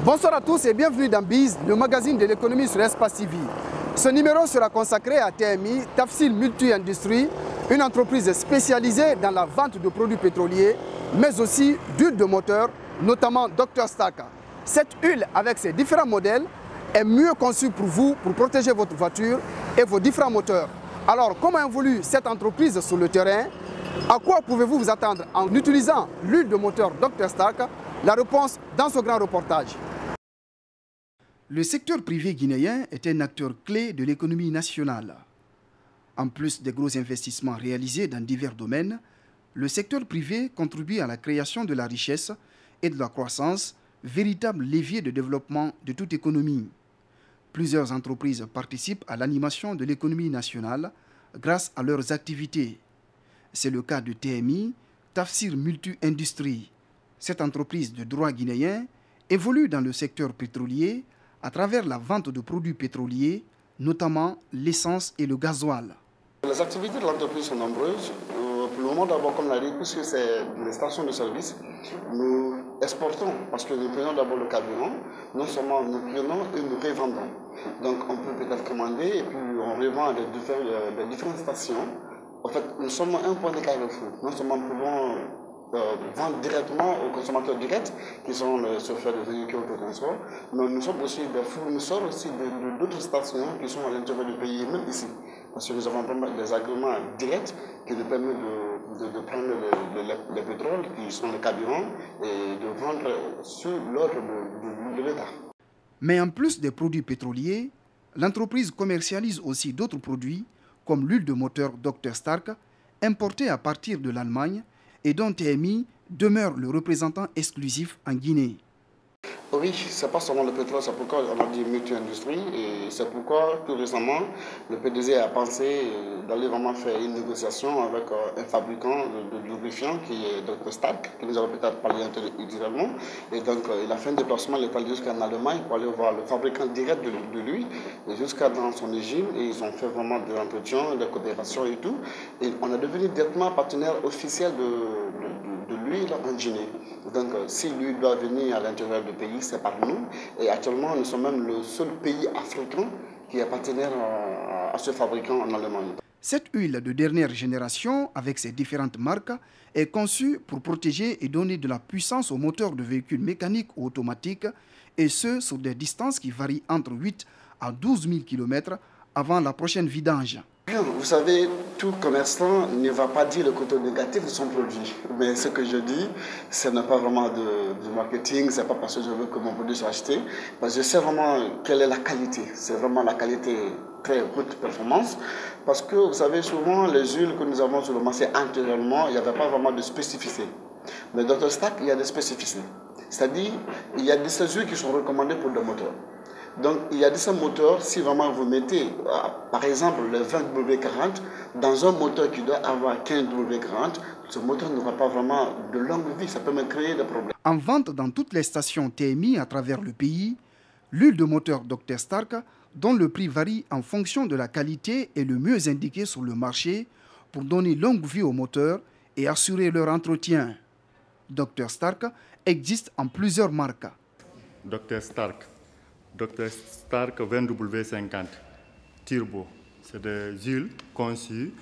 Bonsoir à tous et bienvenue dans BIZ, le magazine de l'économie sur Espace TV. Ce numéro sera consacré à TMI, Tafsil Multi-Industrie, une entreprise spécialisée dans la vente de produits pétroliers, mais aussi d'huile de moteur, notamment Dr Stark. Cette huile, avec ses différents modèles, est mieux conçue pour vous, pour protéger votre voiture et vos différents moteurs. Alors, comment évolue cette entreprise sur le terrain? À quoi pouvez-vous vous attendre en utilisant l'huile de moteur Dr Stark? La réponse dans ce grand reportage. Le secteur privé guinéen est un acteur clé de l'économie nationale. En plus des gros investissements réalisés dans divers domaines, le secteur privé contribue à la création de la richesse et de la croissance, véritable levier de développement de toute économie. Plusieurs entreprises participent à l'animation de l'économie nationale grâce à leurs activités. C'est le cas de TMI, Tafsil Multi-Industrie. Cette entreprise de droit guinéen évolue dans le secteur pétrolier à travers la vente de produits pétroliers, notamment l'essence et le gasoil. Les activités de l'entreprise sont nombreuses. Pour le moment, d'abord, comme l'a dit, puisque c'est des stations de service, nous exportons parce que nous prenons d'abord le carburant. Non seulement nous prenons et nous revendons. Donc, on peut peut-être commander et puis on revend des différentes stations. En fait, nous sommes un point de carrefour. Non seulement nous pouvons vendre directement aux consommateurs directs, qui sont les chauffeurs de véhicules de transport, mais nous sommes aussi des fournisseurs aussi d'autres stations qui sont à l'intérieur du pays, même ici. Parce que nous avons des agréments directs qui nous permettent de prendre le pétrole, qui sont les carburants, et de vendre sur l'ordre de l'État. Mais en plus des produits pétroliers, l'entreprise commercialise aussi d'autres produits, comme l'huile de moteur Dr Stark, importée à partir de l'Allemagne, et dont TMI demeure le représentant exclusif en Guinée. Oui, ce n'est pas seulement le pétrole, c'est pourquoi on a dit multi-industrie et c'est pourquoi tout récemment le PDG a pensé d'aller vraiment faire une négociation avec un fabricant de lubrifiants qui est Dr Stark, que nous allons peut-être parler ultérieurement. Et donc il a fait un déplacement, il est allé jusqu'en Allemagne pour aller voir le fabricant direct de lui, jusqu'à dans son usine, et ils ont fait vraiment de l'entretien, de la coopération et tout. Et on est devenu directement partenaire officiel de l'huile en Guinée. Donc si l'huile doit venir à l'intérieur du pays, c'est par nous. Et actuellement, nous sommes même le seul pays africain qui est partenaire à ce fabricant en Allemagne. Cette huile de dernière génération, avec ses différentes marques, est conçue pour protéger et donner de la puissance aux moteurs de véhicules mécaniques ou automatiques, et ce, sur des distances qui varient entre 8 à 12 000 km avant la prochaine vidange. Vous savez, tout commerçant ne va pas dire le côté négatif de son produit. Mais ce que je dis, ce n'est pas vraiment du marketing, ce n'est pas parce que je veux que mon produit soit acheté. Parce que je sais vraiment quelle est la qualité. C'est vraiment la qualité très haute performance. Parce que vous savez, souvent, les huiles que nous avons sur le marché antérieurement, il n'y avait pas vraiment de spécificité. Mais dans Dr Stark, il y a des spécificités. C'est-à-dire, il y a des huiles qui sont recommandées pour des moteurs. Donc, il y a des moteurs, si vraiment vous mettez, par exemple, le 20W40 dans un moteur qui doit avoir 15W40, ce moteur n'aura pas vraiment de longue vie, ça peut me créer des problèmes. En vente dans toutes les stations TMI à travers le pays, l'huile de moteur Dr Stark, dont le prix varie en fonction de la qualité, est le mieux indiqué sur le marché pour donner longue vie aux moteurs et assurer leur entretien. Dr Stark existe en plusieurs marques. Dr Stark 20W50 Turbo, c'est des huiles conçues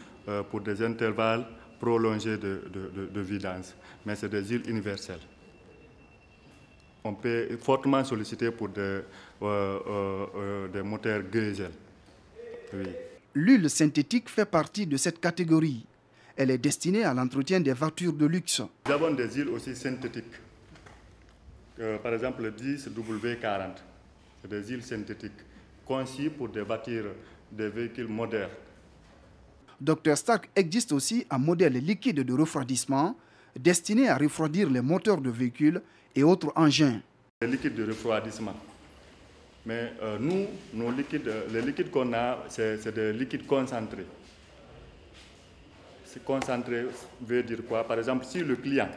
pour des intervalles prolongés de vidange, mais c'est des huiles universelles. On peut fortement solliciter pour des moteurs diesel. Oui. L'huile synthétique fait partie de cette catégorie. Elle est destinée à l'entretien des voitures de luxe. Nous avons des huiles aussi synthétiques. Par exemple, le 10W40. C'est des huiles synthétiques conçues pour des voitures, des véhicules modernes. Dr Stark existe aussi un modèle liquide de refroidissement destiné à refroidir les moteurs de véhicules et autres engins. Les liquides de refroidissement. Mais nous, les liquides qu'on a, c'est des liquides concentrés. C'est concentré veut dire quoi? Par exemple, si le client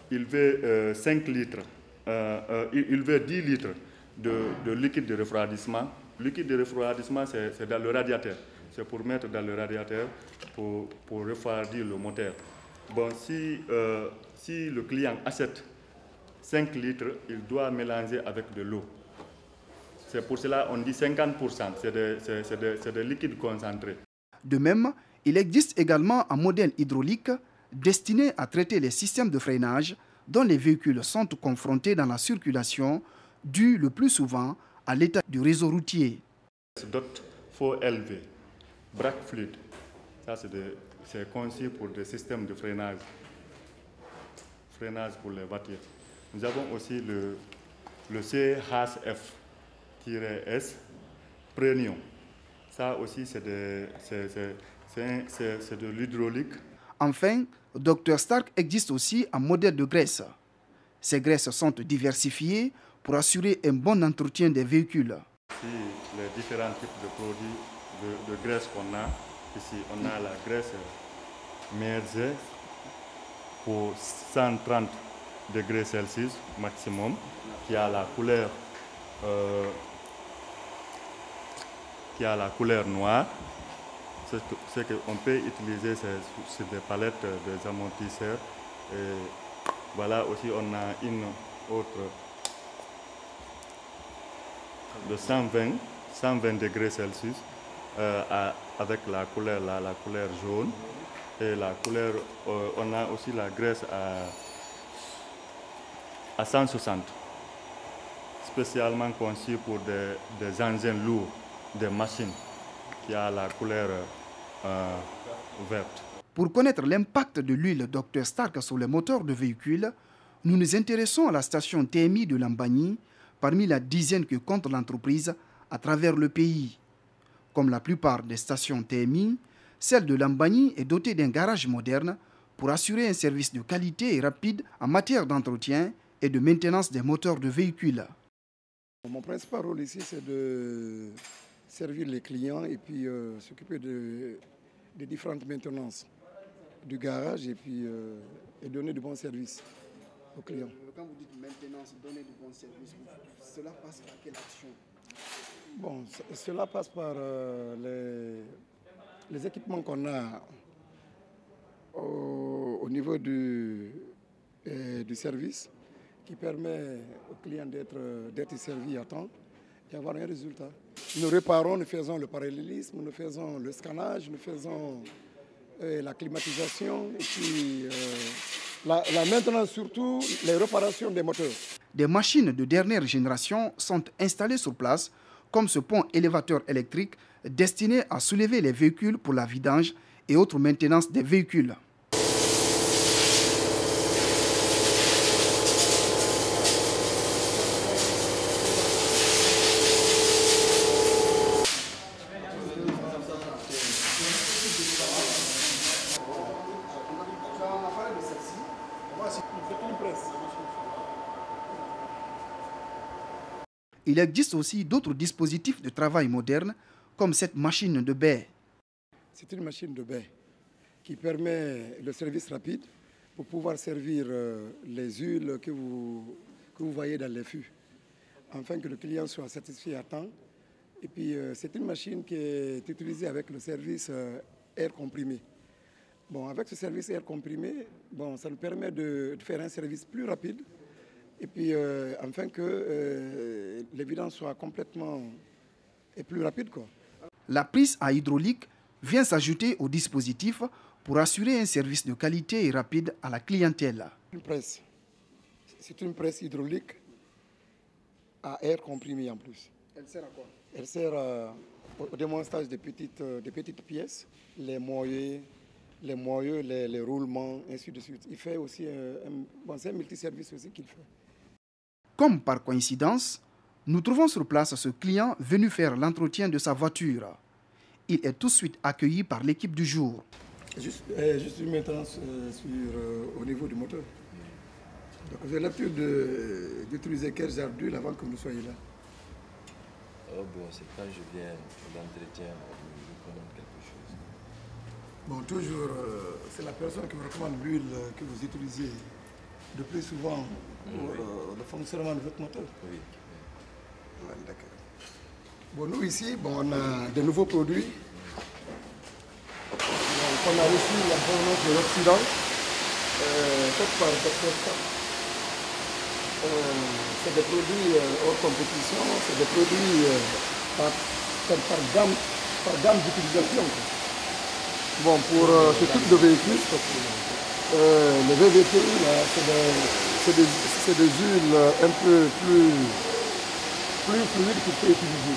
il veut 5 litres, il veut 10 litres de liquide de refroidissement. Le liquide de refroidissement, c'est dans le radiateur. C'est pour mettre dans le radiateur pour refroidir le moteur. Bon, si le client achète 5 litres, il doit mélanger avec de l'eau. C'est pour cela qu'on dit 50%, c'est des liquides concentrés. De même, il existe également un modèle hydraulique destiné à traiter les systèmes de freinage dont les véhicules sont confrontés dans la circulation, dû le plus souvent à l'état du réseau routier. Dot faux élevé, brake fluide, ça c'est conçu pour des systèmes de freinage pour les voitures. Nous avons aussi le CHF-S Premium. Ça aussi c'est de l'hydraulique. Enfin, Dr Stark existe aussi un modèle de graisse. Ces graisses sont diversifiées pour assurer un bon entretien des véhicules. Ici, les différents types de produits de graisse qu'on a. Ici, on a la graisse Mersey pour 130 degrés Celsius maximum, qui a la couleur noire. Ce qu'on peut utiliser, c'est des palettes des amortisseurs. Et voilà aussi, on a une autre de 120 degrés Celsius avec la couleur jaune. Et la couleur, on a aussi la graisse à 160, spécialement conçue pour des engins lourds, des machines qui a la couleur verte. Pour connaître l'impact de l'huile Dr Stark sur les moteurs de véhicules, nous nous intéressons à la station TMI de Lambagny, parmi la dizaine que compte l'entreprise à travers le pays. Comme la plupart des stations TMI, celle de Lambagny est dotée d'un garage moderne pour assurer un service de qualité et rapide en matière d'entretien et de maintenance des moteurs de véhicules. Mon principal rôle ici, c'est de servir les clients et puis s'occuper des différentes maintenances du garage et puis et donner de bons services aux clients. Quand vous dites maintenance, donner de bons services, cela passe par quelle action? Bon, cela passe par les équipements qu'on a au niveau du service qui permet aux clients d'être servis à temps et avoir un résultat. Nous réparons, nous faisons le parallélisme, nous faisons le scannage, nous faisons la climatisation et puis la maintenance, surtout les réparations des moteurs. Des machines de dernière génération sont installées sur place, comme ce pont élévateur électrique destiné à soulever les véhicules pour la vidange et autres maintenances des véhicules. Il existe aussi d'autres dispositifs de travail modernes, comme cette machine de baie. C'est une machine de baie qui permet le service rapide pour pouvoir servir les huiles que vous voyez dans les fûts, afin que le client soit satisfait à temps. Et puis c'est une machine qui est utilisée avec le service air comprimé. Bon, avec ce service air comprimé, bon, ça nous permet de faire un service plus rapide et puis afin que les vidanges soient complètement et plus rapides, quoi. La prise à hydraulique vient s'ajouter au dispositif pour assurer un service de qualité et rapide à la clientèle. C'est une presse hydraulique à air comprimé en plus. Elle sert à quoi? Elle sert au démontage des petites pièces, les moyeux, les roulements, ainsi de suite. Il fait aussi c'est un multiservice aussi qu'il fait. Comme par coïncidence, nous trouvons sur place ce client venu faire l'entretien de sa voiture. Il est tout de suite accueilli par l'équipe du jour. Juste une maintenance au niveau du moteur. Donc vous avez l'habitude d'utiliser quel genre d'huile avant que vous soyez là? Oh bon, c'est quand je viens pour l'entretien, je commande quelque chose. Bon, toujours, c'est la personne qui vous recommande l'huile que vous utilisez de plus souvent pour le fonctionnement de votre moteur. Oui. Ouais, d'accord. Bon, nous ici, bon, on a de nouveaux produits. Donc, on a reçu la provenance de l'Occident, faite par Dr Stark. c'est des produits hors compétition, c'est des produits par gamme d'utilisation. Bon, pour ce type de véhicule, le VVT, c'est des huiles un peu plus fluides qu'il peut utiliser.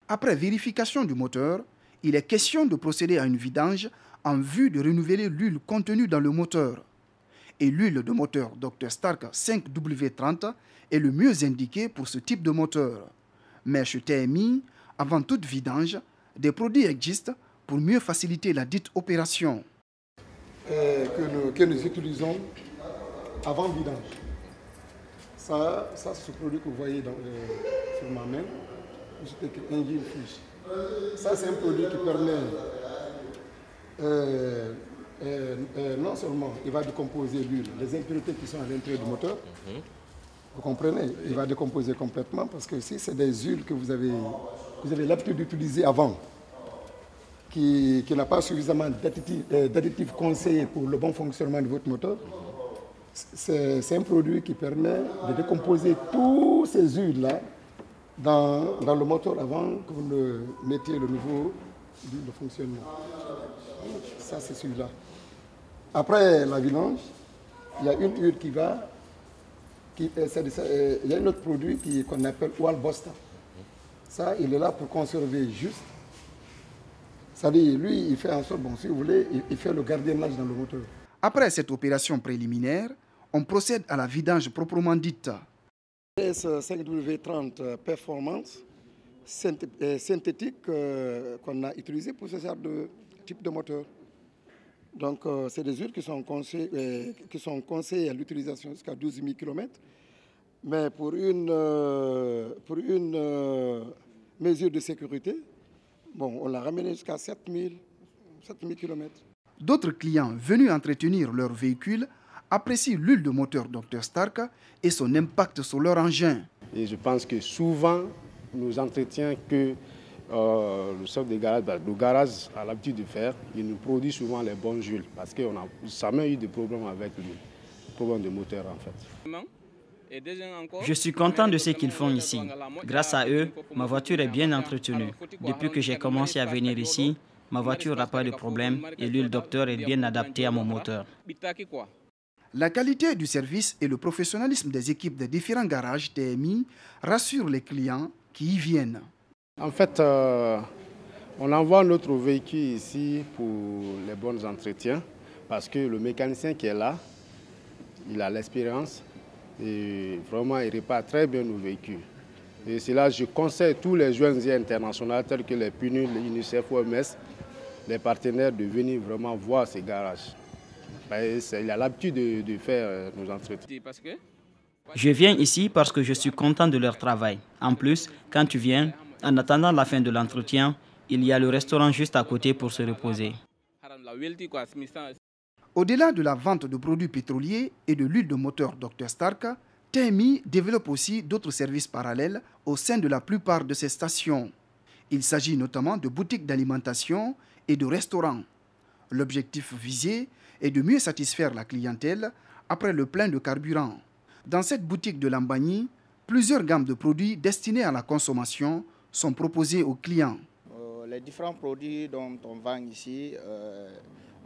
Après vérification du moteur, il est question de procéder à une vidange en vue de renouveler l'huile contenue dans le moteur. Et l'huile de moteur Dr Stark 5W30 est le mieux indiqué pour ce type de moteur. Mais chez TMI, avant toute vidange, des produits existent pour mieux faciliter la dite opération. Que nous utilisons avant vidange. Ça c'est ce produit que vous voyez sur ma main. C'est écrit Engine Fish. Ça, c'est un produit qui permet, non seulement il va décomposer l'huile, les impuretés qui sont à l'intérieur du moteur, vous comprenez, il va décomposer complètement parce que si c'est des huiles que vous avez l'habitude d'utiliser avant, qui n'a pas suffisamment d'additifs conseillés pour le bon fonctionnement de votre moteur, c'est un produit qui permet de décomposer tous ces huiles-là dans le moteur avant que vous ne mettiez le nouveau huile de fonctionnement. Ça, c'est celui-là. Après la vidange, il y a une huile il y a un autre produit qu'on appelle Oil Buster. Ça, il est là pour conserver juste. C'est-à-dire, lui, il fait en sorte, bon, si vous voulez, il fait le gardiennage dans le moteur. Après cette opération préliminaire, on procède à la vidange proprement dite. S5W30 Performance synthétique qu'on a utilisé pour ce genre de type de moteur. Donc, c'est des huiles qui sont conseillées à l'utilisation jusqu'à 12 000 km. Mais pour une mesure de sécurité, bon, on l'a ramené jusqu'à 7 000 km. D'autres clients venus entretenir leur véhicule apprécient l'huile de moteur Dr Stark et son impact sur leur engin. Et je pense que souvent, nos entretiens que le chef de garage, le garage a l'habitude de faire, il nous produit souvent les bonnes huiles parce qu'on n'a jamais eu de problème avec l'huile, problème de moteur en fait. Je suis content de ce qu'ils font ici. Grâce à eux, ma voiture est bien entretenue. Depuis que j'ai commencé à venir ici, ma voiture n'a pas de problème et l'huile Docteur est bien adaptée à mon moteur. La qualité du service et le professionnalisme des équipes des différents garages TMI rassurent les clients qui y viennent. En fait, on envoie notre véhicule ici pour les bons entretiens parce que le mécanicien qui est là, il a l'expérience et vraiment il répare très bien nos véhicules. Et c'est là que je conseille tous les ONG internationaux tels que les PNUD, l'UNICEF, OMS, les partenaires de venir vraiment voir ces garages. Il a l'habitude de faire nos entretiens. Je viens ici parce que je suis content de leur travail. En plus, quand tu viens, en attendant la fin de l'entretien, il y a le restaurant juste à côté pour se reposer. Au-delà de la vente de produits pétroliers et de l'huile de moteur Dr Stark, TMI développe aussi d'autres services parallèles au sein de la plupart de ses stations. Il s'agit notamment de boutiques d'alimentation et de restaurants. L'objectif visé est de mieux satisfaire la clientèle après le plein de carburant. Dans cette boutique de Lambagny, plusieurs gammes de produits destinés à la consommation sont proposés aux clients. Les différents produits dont on vend ici,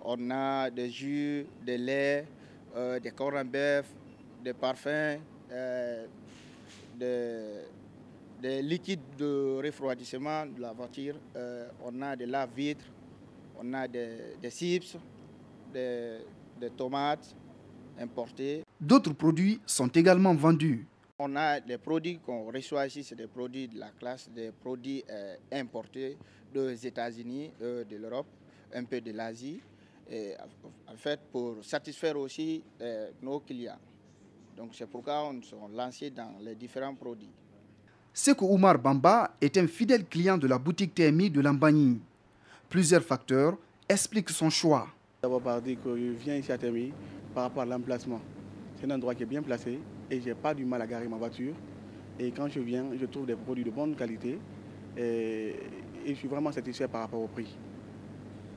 on a des jus, des laits, des corned beef, des parfums, des liquides de refroidissement de la voiture, on a des lave-vitres, on a des chips, des tomates importées. D'autres produits sont également vendus. On a des produits qu'on reçoit ici, c'est des produits de la classe, des produits importés des États-Unis, de l'Europe, un peu de l'Asie, en fait pour satisfaire aussi nos clients. Donc c'est pourquoi on s'est lancé dans les différents produits. Sekou Oumar Bamba est un fidèle client de la boutique TMI de Lambagny. Plusieurs facteurs expliquent son choix. D'abord par dire que je viens ici à TMI par rapport à l'emplacement. C'est un endroit qui est bien placé et je n'ai pas du mal à garer ma voiture. Et quand je viens, je trouve des produits de bonne qualité et je suis vraiment satisfait par rapport au prix.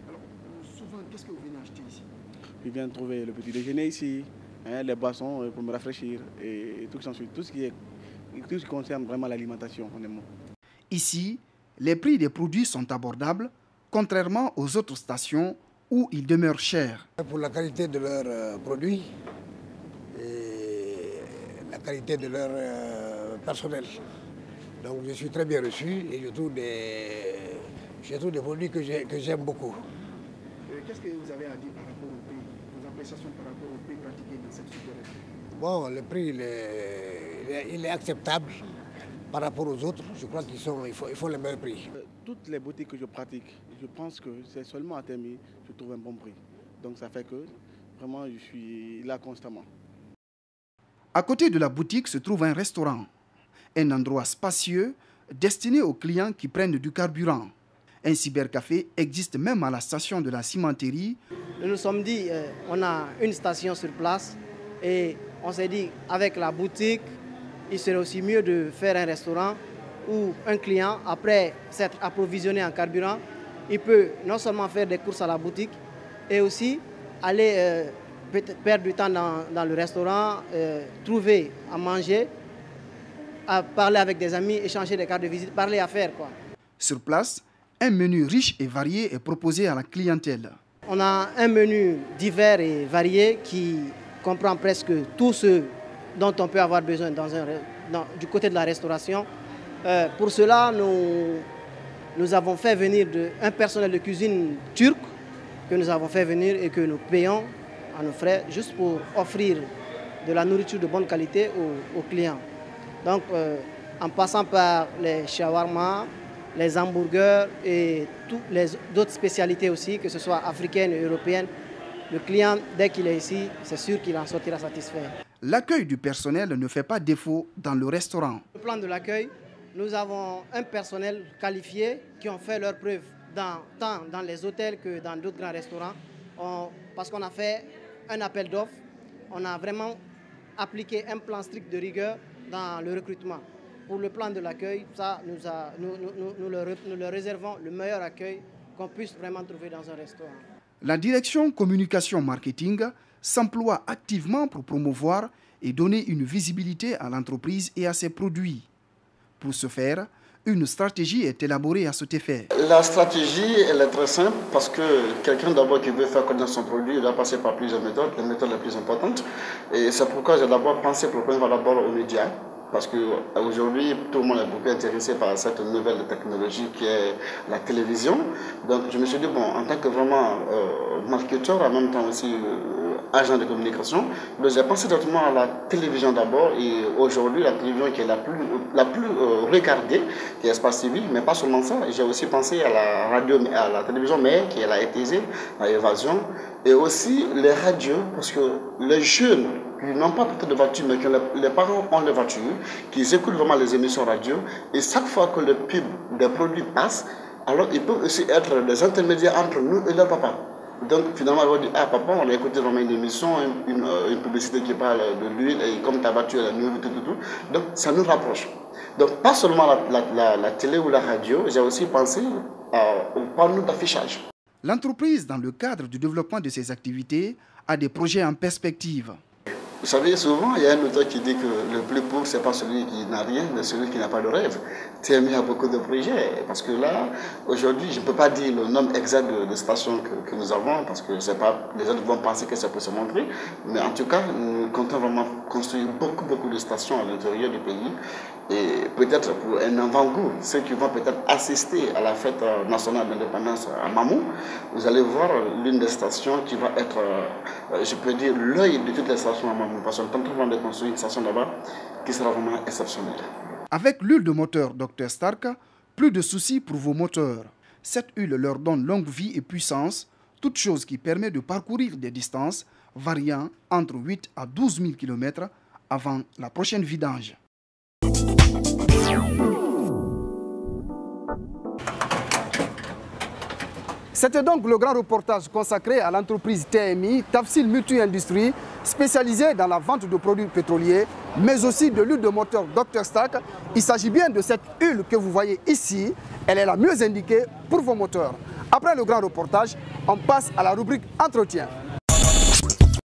Alors, souvent, qu'est-ce que vous venez acheter ici? Je viens trouver le petit déjeuner ici, hein, les boissons pour me rafraîchir et tout ce qui concerne vraiment l'alimentation. Ici, les prix des produits sont abordables, contrairement aux autres stations où ils demeurent chers. Pour la qualité de leurs produits et la qualité de leur personnel. Donc je suis très bien reçu et je trouve des produits que j'aime beaucoup. Qu'est-ce que vous avez à dire par rapport au prix, vos appréciations par rapport au prix pratiqué dans cette situation? Bon, le prix il est acceptable par rapport aux autres. Je crois qu'il faut le même prix. Toutes les boutiques que je pratique, je pense que c'est seulement à Temi que je trouve un bon prix. Donc ça fait que vraiment je suis là constamment. À côté de la boutique se trouve un restaurant, un endroit spacieux destiné aux clients qui prennent du carburant. Un cybercafé existe même à la station de la cimenterie. Nous nous sommes dit, on a une station sur place et on s'est dit, avec la boutique, il serait aussi mieux de faire un restaurant où un client, après s'être approvisionné en carburant, il peut non seulement faire des courses à la boutique et aussi aller peut-être perdre du temps dans le restaurant, trouver à manger, à parler avec des amis, échanger des cartes de visite, parler affaires, quoi. Sur place, un menu riche et varié est proposé à la clientèle. On a un menu divers et varié qui comprend presque tout ce dont on peut avoir besoin du côté de la restauration. Pour cela, nous avons fait venir un personnel de cuisine turc que nous avons fait venir et que nous payons à nos frais juste pour offrir de la nourriture de bonne qualité aux clients. Donc, en passant par les shawarma, les hamburgers et toutes les autres spécialités aussi, que ce soit africaines et européennes, le client, dès qu'il est ici, c'est sûr qu'il en sortira satisfait. L'accueil du personnel ne fait pas défaut dans le restaurant. Le plan de l'accueil, nous avons un personnel qualifié qui ont fait leurs preuves tant dans les hôtels que dans d'autres grands restaurants. Parce qu'on a fait un appel d'offres, on a vraiment appliqué un plan strict de rigueur dans le recrutement. Pour le plan de l'accueil, ça, nous leur réservons le meilleur accueil qu'on puisse vraiment trouver dans un restaurant. La direction communication marketing s'emploie activement pour promouvoir et donner une visibilité à l'entreprise et à ses produits. Pour ce faire, une stratégie est élaborée à cet effet. La stratégie, elle est très simple parce que quelqu'un d'abord qui veut faire connaître son produit, il doit passer par plusieurs méthodes, les méthodes les plus importantes. Et c'est pourquoi j'ai d'abord pensé pour d'abord aux médias. Parce qu'aujourd'hui, tout le monde est beaucoup intéressé par cette nouvelle technologie qui est la télévision. Donc je me suis dit, bon, en tant que vraiment marketeur, en même temps aussi agent de communication, j'ai pensé directement à la télévision d'abord. Et aujourd'hui, la télévision qui est la plus regardée, qui est Espace TV, mais pas seulement ça. J'ai aussi pensé à la radio, à la télévision, mais qui est la ETZ, la Évasion. Et aussi les radios, parce que les jeunes qui n'ont pas peut-être de voiture, mais que les parents ont des voitures, qui écoutent vraiment les émissions radio, et chaque fois que le pub des produits passe, alors ils peuvent aussi être des intermédiaires entre nous et leur papa. Donc finalement, on va dire, ah papa, on a écouté vraiment une émission, une publicité qui parle de l'huile, et comme ta voiture est neuve, tout. Donc ça nous rapproche. Donc pas seulement la télé ou la radio, j'ai aussi pensé au panneau d'affichage. L'entreprise, dans le cadre du développement de ses activités, a des projets en perspective. Vous savez, souvent, il y a un auteur qui dit que le plus pauvre, ce n'est pas celui qui n'a rien, mais celui qui n'a pas de rêve. TMI a beaucoup de projets, parce que là, aujourd'hui, je ne peux pas dire le nombre exact de stations que nous avons, parce que les autres vont penser que ça peut se montrer. Mais en tout cas, nous comptons vraiment construire beaucoup de stations à l'intérieur du pays. Et peut-être pour un avant-goût, ceux qui vont peut-être assister à la fête nationale d'indépendance à Mamou, vous allez voir l'une des stations qui va être, je peux dire, l'œil de toutes les stations à Mamou. Parce qu'on est en train de construire une station là-bas qui sera vraiment exceptionnelle. Avec l'huile de moteur Dr Stark, plus de soucis pour vos moteurs. Cette huile leur donne longue vie et puissance, toute chose qui permet de parcourir des distances variant entre 8 à 12 000 km avant la prochaine vidange. C'était donc le grand reportage consacré à l'entreprise TMI, Tafsil Multi-Industrie, spécialisée dans la vente de produits pétroliers, mais aussi de l'huile de moteur Dr Stark. Il s'agit bien de cette huile que vous voyez ici. Elle est la mieux indiquée pour vos moteurs. Après le grand reportage, on passe à la rubrique entretien.